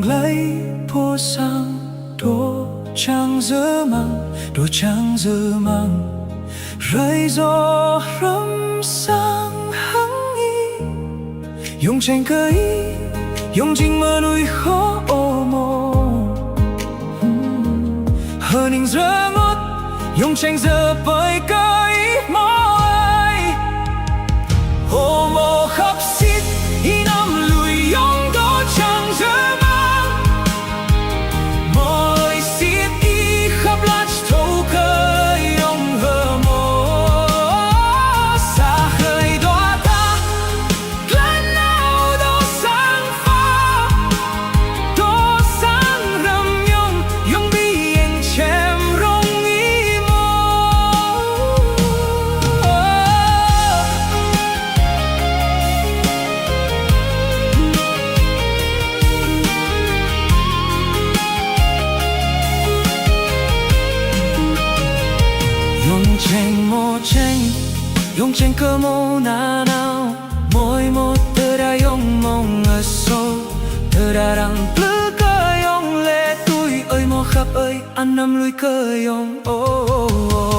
lấy po sang đồ trang dơ mang rơi gió râm sang hăng y dùng tranh cây dùng chính mơ nuôi khó ô mô hơn hình rơ ngót dùng tranh giờ bởi cây môi ô mô khắp xít y năm lùi yong đó chẳng dơ mang môi xít y khắp lát thâu cây yong hờ mô xa khơi đóa ta lần nào đó sáng pha đó sáng râm yong yong bi anh chém rong y mô Yung cheng cơ mô na nào môi mô tơ đa yung mong ở sâu tơ đa rằng plư cơ yung lệ tôi ơi mô khắp ơi ăn năm lùi cơ yung oh, oh, oh.